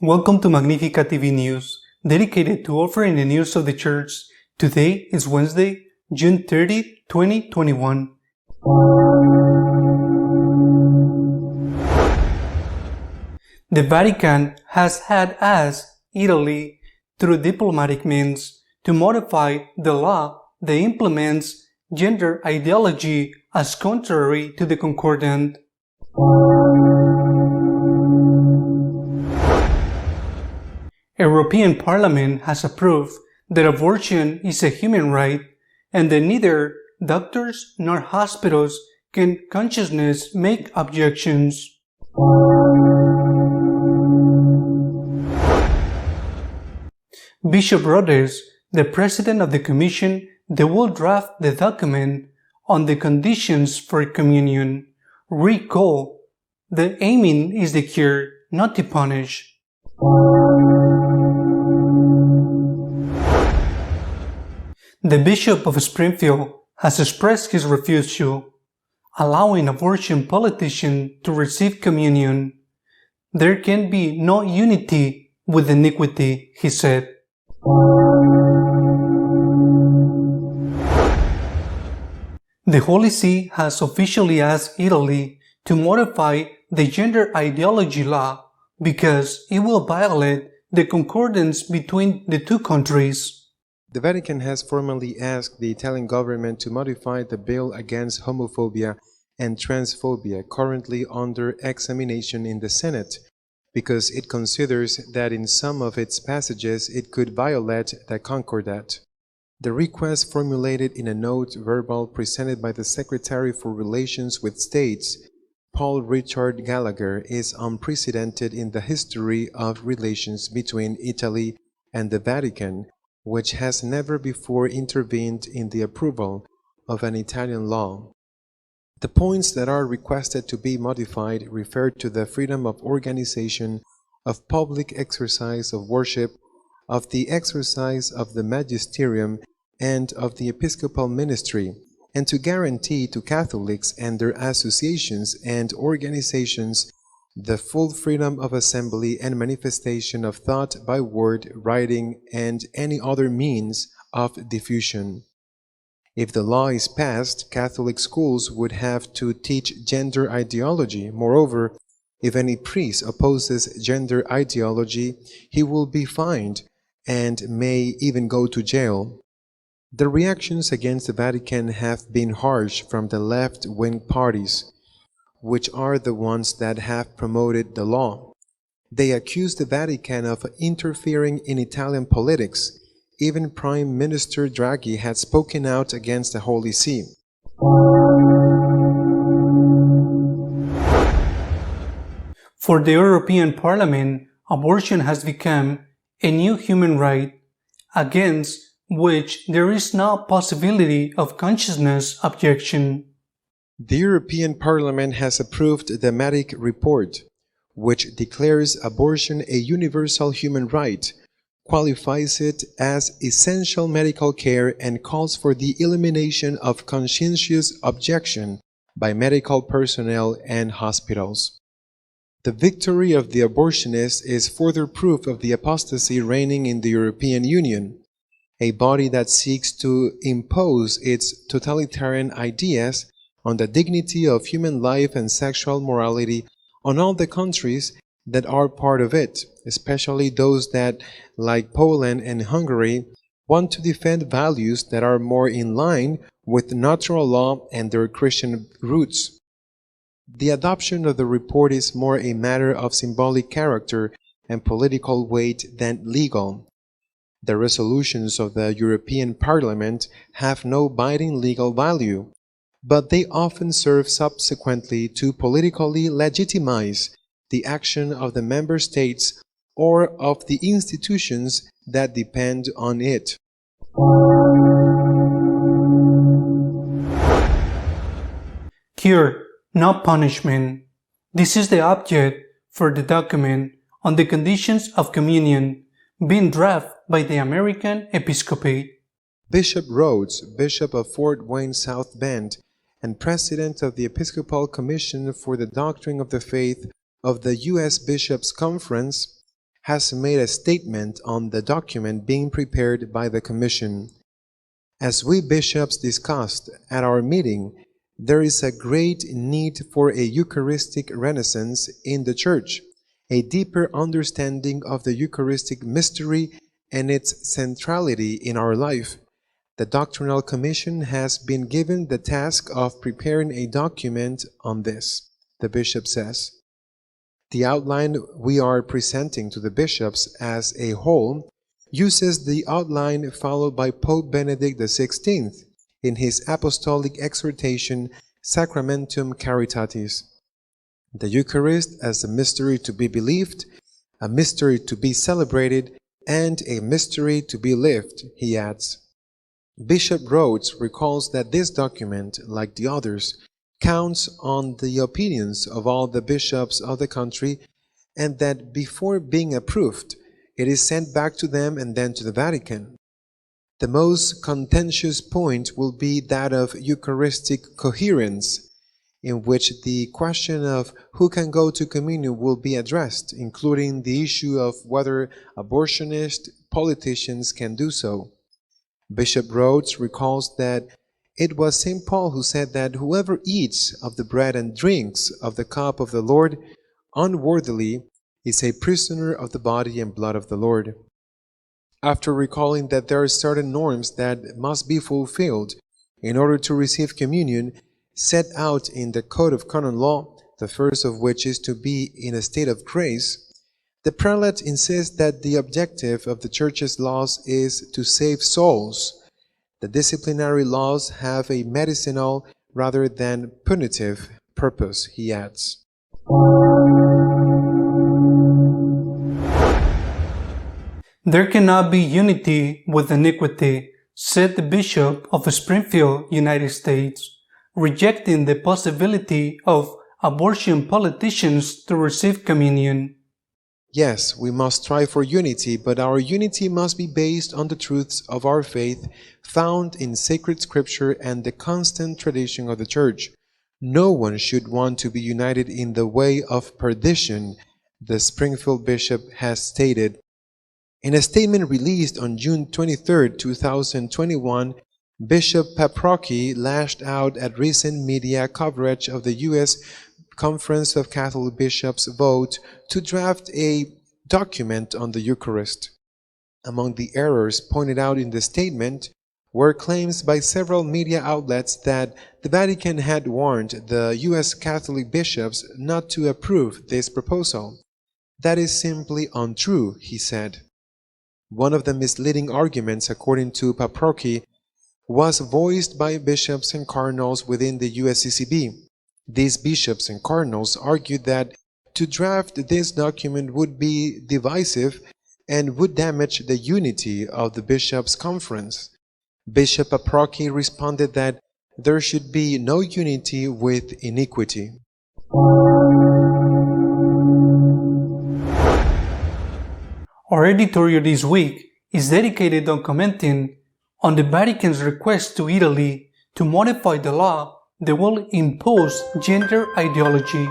Welcome to Magnificat TV News, dedicated to offering the news of the Church. Today is Wednesday, June 30, 2021. The Vatican has had asked Italy, through diplomatic means, to modify the law that implements gender ideology as contrary to the Concordant. European Parliament has approved that abortion is a human right and that neither doctors nor hospitals can consciously make objections. Bishop Rhoades, the president of the commission that will draft the document on the conditions for communion, recalled that aiming is the cure, not to punish. The Bishop of Springfield has expressed his refusal, allowing abortion politicians to receive communion. There can be no unity with iniquity, he said. The Holy See has officially asked Italy to modify the gender ideology law because it will violate the concordance between the two countries. The Vatican has formally asked the Italian government to modify the bill against homophobia and transphobia currently under examination in the Senate, because it considers that in some of its passages it could violate the Concordat. The request, formulated in a note verbal presented by the Secretary for Relations with States, Paul Richard Gallagher, is unprecedented in the history of relations between Italy and the Vatican, which has never before intervened in the approval of an Italian law. The points that are requested to be modified refer to the freedom of organization, of public exercise of worship, of the exercise of the magisterium, and of the episcopal ministry, and to guarantee to Catholics and their associations and organizations the full freedom of assembly and manifestation of thought by word, writing, and any other means of diffusion. If the law is passed, Catholic schools would have to teach gender ideology. Moreover, if any priest opposes gender ideology, he will be fined and may even go to jail. The reactions against the Vatican have been harsh from the left-wing parties, which are the ones that have promoted the law. They accuse the Vatican of interfering in Italian politics. Even Prime Minister Draghi had spoken out against the Holy See. For the European Parliament, abortion has become a new human right, against which there is no possibility of consciousness objection. The European Parliament has approved the Matic Report, which declares abortion a universal human right, qualifies it as essential medical care, and calls for the elimination of conscientious objection by medical personnel and hospitals. The victory of the abortionists is further proof of the apostasy reigning in the European Union, a body that seeks to impose its totalitarian ideas on the dignity of human life and sexual morality on all the countries that are part of it, especially those that, like Poland and Hungary, want to defend values that are more in line with natural law and their Christian roots. The adoption of the report is more a matter of symbolic character and political weight than legal. The resolutions of the European Parliament have no binding legal value, but they often serve subsequently to politically legitimize the action of the member states or of the institutions that depend on it. Cure, not punishment. This is the object for the document on the conditions of communion being drafted by the American Episcopate. Bishop Rhoades, Bishop of Fort Wayne South Bend, and President of the Episcopal Commission for the Doctrine of the Faith of the U.S. Bishops' Conference, has made a statement on the document being prepared by the Commission. As we bishops discussed at our meeting, there is a great need for a Eucharistic renaissance in the Church, a deeper understanding of the Eucharistic mystery and its centrality in our life. The Doctrinal Commission has been given the task of preparing a document on this, the bishop says. The outline we are presenting to the bishops as a whole uses the outline followed by Pope Benedict XVI in his apostolic exhortation Sacramentum Caritatis. The Eucharist as a mystery to be believed, a mystery to be celebrated, and a mystery to be lived, he adds. Bishop Rhoades recalls that this document, like the others, counts on the opinions of all the bishops of the country, and that before being approved, it is sent back to them and then to the Vatican. The most contentious point will be that of Eucharistic coherence, in which the question of who can go to communion will be addressed, including the issue of whether abortionist politicians can do so. Bishop Rhoades recalls that it was St. Paul who said that whoever eats of the bread and drinks of the cup of the Lord unworthily is a prisoner of the body and blood of the Lord. After recalling that there are certain norms that must be fulfilled in order to receive communion set out in the Code of Canon Law, the first of which is to be in a state of grace, the prelate insists that the objective of the Church's laws is to save souls. The disciplinary laws have a medicinal rather than punitive purpose, he adds. There cannot be unity with iniquity, said the Bishop of Springfield, United States, rejecting the possibility of abortion politicians to receive communion. Yes, we must strive for unity, but our unity must be based on the truths of our faith found in sacred scripture and the constant tradition of the Church. No one should want to be united in the way of perdition, the Springfield bishop has stated. In a statement released on June 23, 2021, Bishop Paprocki lashed out at recent media coverage of the U.S. Conference of Catholic Bishops' vote to draft a document on the Eucharist. Among the errors pointed out in the statement were claims by several media outlets that the Vatican had warned the U.S. Catholic bishops not to approve this proposal. That is simply untrue, he said. One of the misleading arguments, according to Paprocki, was voiced by bishops and cardinals within the USCCB. These bishops and cardinals argued that to draft this document would be divisive and would damage the unity of the bishops' conference. Bishop Paprocki responded that there should be no unity with iniquity. Our editorial this week is dedicated on commenting on the Vatican's request to Italy to modify the law that will impose gender ideology.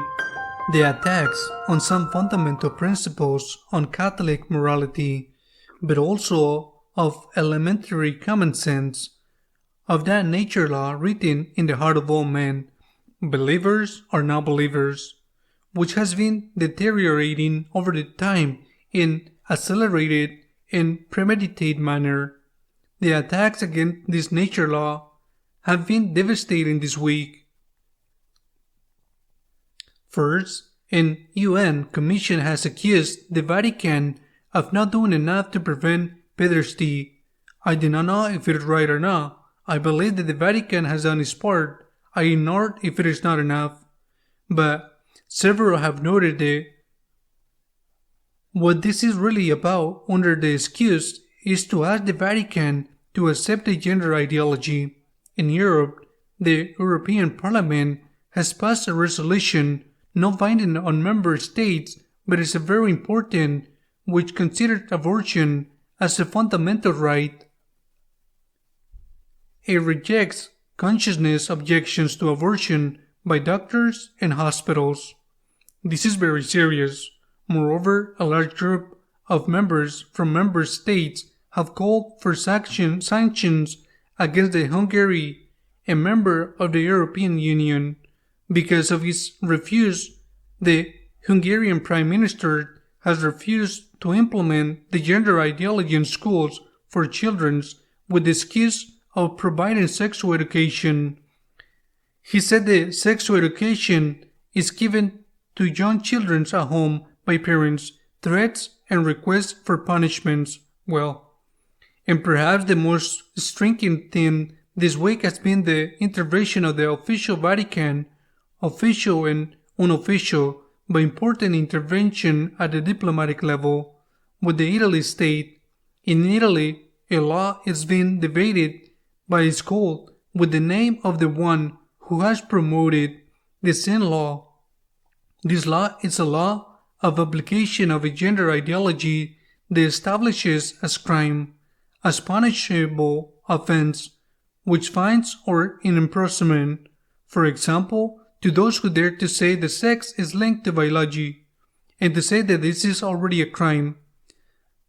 The attacks on some fundamental principles on Catholic morality, but also of elementary common sense, of that nature law written in the heart of all men, believers or non-believers, which has been deteriorating over the time in accelerated and premeditated manner. The attacks against this nature law have been devastating this week. First, an UN commission has accused the Vatican of not doing enough to prevent pederasty. I do not know if it is right or not. I believe that the Vatican has done its part. I ignore if it is not enough. But several have noted that what this is really about under the excuse is to ask the Vatican to accept a gender ideology. In Europe, the European Parliament has passed a resolution not binding on member states, but is very important, which considers abortion as a fundamental right. It rejects consciousness objections to abortion by doctors and hospitals. This is very serious. Moreover, a large group of members from member states have called for sanctions against Hungary, a member of the European Union. Because of his refuse, the Hungarian Prime Minister has refused to implement the gender ideology in schools for children with the excuse of providing sexual education. He said the sexual education is given to young children at home by parents, threats and requests for punishments. And perhaps the most striking thing this week has been the intervention of the official Vatican, official and unofficial, but important intervention at the diplomatic level with the Italy state. In Italy, a law is being debated by its called with the name of the one who has promoted the sin law. This law is a law of application of a gender ideology that establishes as crime, as punishable offense, which fines or in imprisonment, for example, to those who dare to say the sex is linked to biology, and to say that this is already a crime.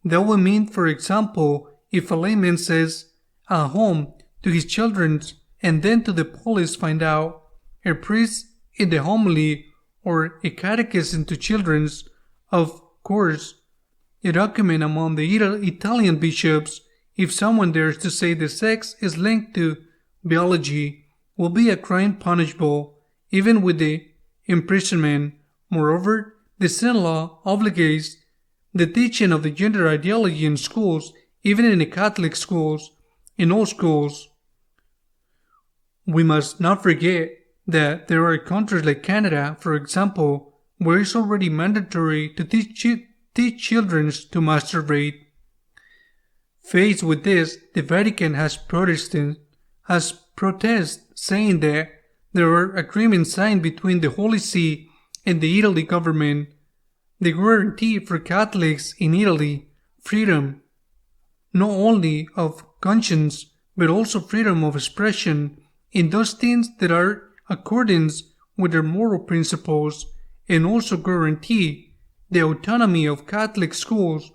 That would mean, for example, if a layman says at home to his children and then to the police find out, a priest in the homily or a catechism to children, of course, a document among the Italian bishops, if someone dares to say the sex is linked to biology, will be a crime punishable, even with the imprisonment. Moreover, the sin law obligates the teaching of the gender ideology in schools, even in the Catholic schools, in all schools. We must not forget that there are countries like Canada, for example, where it's already mandatory to teach children to masturbate. Faced with this, the Vatican has protested, saying that there are agreements signed between the Holy See and the Italy government. They guarantee for Catholics in Italy freedom, not only of conscience, but also freedom of expression in those things that are accordance with their moral principles, and also guarantee the autonomy of Catholic schools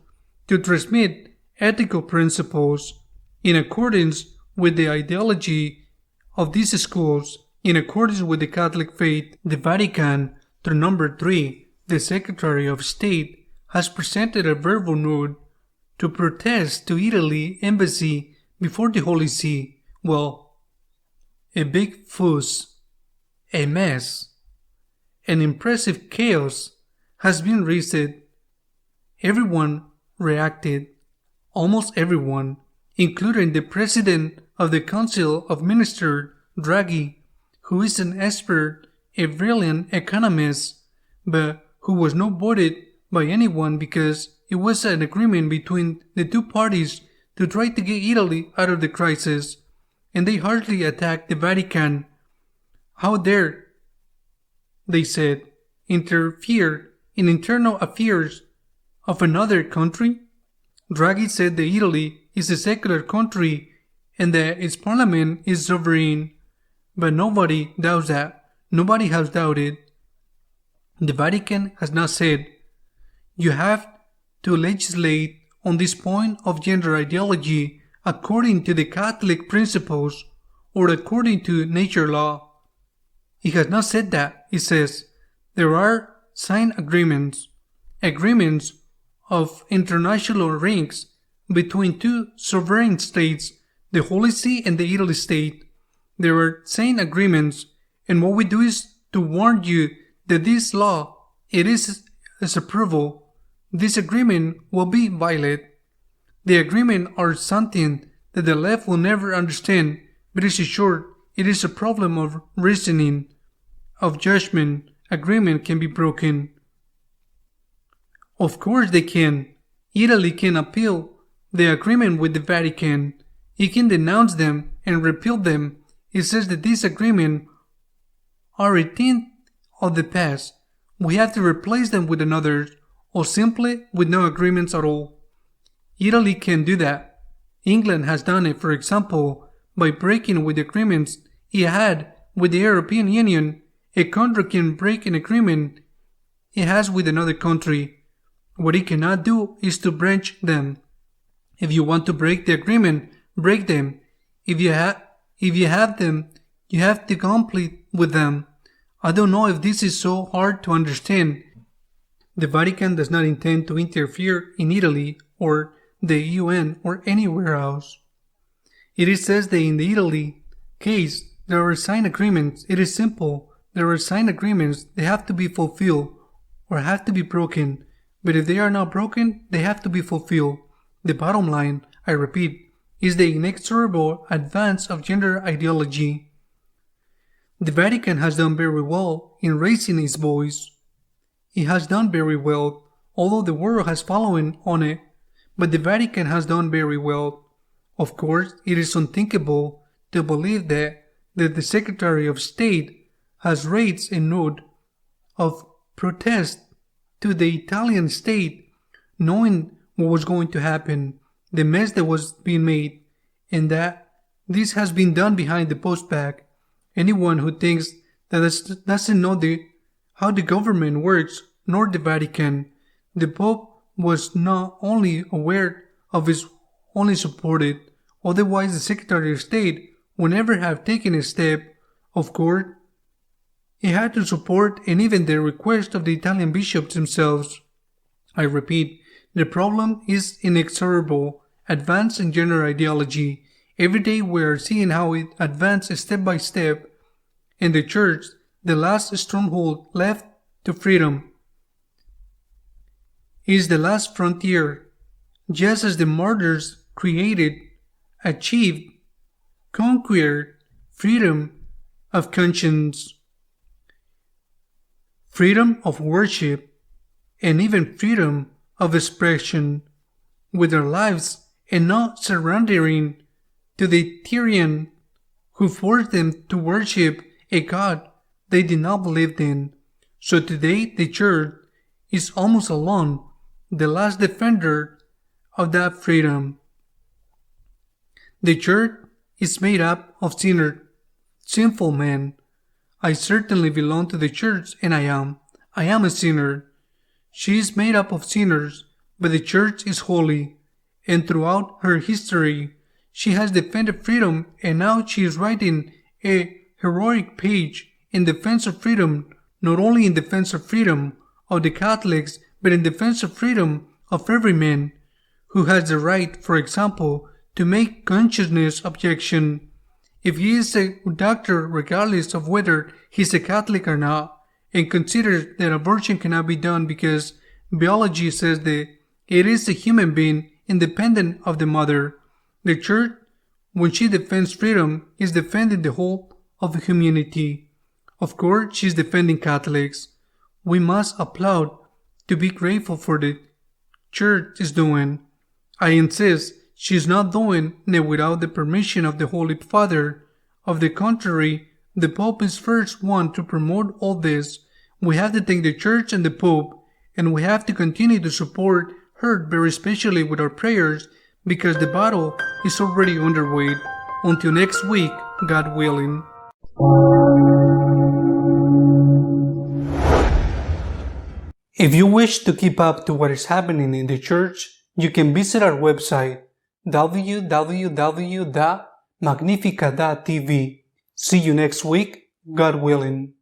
to transmit ethical principles in accordance with the ideology of these schools, in accordance with the Catholic faith. The Vatican, through number 3, the Secretary of State, has presented a verbal note to protest to Italy embassy before the Holy See. A big fuss, a mess, an impressive chaos has been raised. Everyone reacted, almost everyone, including the President of the Council of Ministers, Draghi, who is an expert, a brilliant economist, but who was not voted by anyone because it was an agreement between the two parties to try to get Italy out of the crisis, and they hardly attacked the Vatican. How dare, they said, interfere in internal affairs of another country? Draghi said that Italy is a secular country and that its parliament is sovereign, but nobody doubts that. Nobody has doubted. The Vatican has not said, you have to legislate on this point of gender ideology according to the Catholic principles or according to nature law. It has not said that. It says there are signed agreements of international ranks between two sovereign states, the Holy See and the Italy state. There are signed agreements, and what we do is to warn you that this law, it is its approval. This agreement will be violated. The agreement are something that the left will never understand, but it is short. It is a problem of reasoning, of judgment. Agreement can be broken. Of course they can. Italy can appeal the agreement with the Vatican. It can denounce them and repeal them. It says that these agreements are a thing of the past. We have to replace them with another, or simply with no agreements at all. Italy can do that. England has done it, for example, by breaking with the agreements it had with the European Union. A country can break an agreement it has with another country. What it cannot do is to breach them. If you want to break the agreement, break them. If you have them, you have to complete with them. I don't know if this is so hard to understand. The Vatican does not intend to interfere in Italy or the UN or anywhere else. It says that in the Italy case, there are signed agreements. It is simple. There are signed agreements. They have to be fulfilled or have to be broken. But if they are not broken, they have to be fulfilled. The bottom line, I repeat, is the inexorable advance of gender ideology. The Vatican has done very well in raising its voice. It has done very well, although the world has fallen on it, but the Vatican has done very well. Of course, it is unthinkable to believe that the Secretary of State has raised a note of protest to the Italian state, knowing what was going to happen, the mess that was being made, and that this has been done behind the postback. Anyone who thinks that doesn't know how the government works, nor the Vatican. The Pope was not only aware of his only supported, otherwise the Secretary of State would never have taken a step. Of course, he had to support and even the request of the Italian bishops themselves. I repeat, the problem is inexorable, advance in gender ideology. Every day we are seeing how it advances step by step, and the Church, the last stronghold left to freedom, is the last frontier. Just as the martyrs created, achieved, conquered freedom of conscience, freedom of worship, and even freedom of expression with their lives, and not surrendering to the tyranny who forced them to worship a God they did not believe in. So today the Church is almost alone, the last defender of that freedom. The Church is made up of sinful men. I certainly belong to the Church, and I am a sinner. She is made up of sinners, but the Church is holy, and throughout her history, she has defended freedom, and now she is writing a heroic page in defense of freedom, not only in defense of freedom of the Catholics, but in defense of freedom of every man who has the right, for example, to make consciousness objection. If he is a doctor, regardless of whether he is a Catholic or not, and considers that abortion cannot be done because biology says that it is a human being independent of the mother, the Church, when she defends freedom, is defending the whole of the humanity. Of course, she is defending Catholics. We must applaud to be grateful for the Church is doing. I insist she is not doing it without the permission of the Holy Father. Of the contrary, the Pope is first one to promote all this. We have to thank the Church and the Pope, and we have to continue to support her very especially with our prayers, because the battle is already underway. Until next week, God willing. If you wish to keep up to what is happening in the Church, you can visit our website www.magnificat.tv. See you next week, God willing.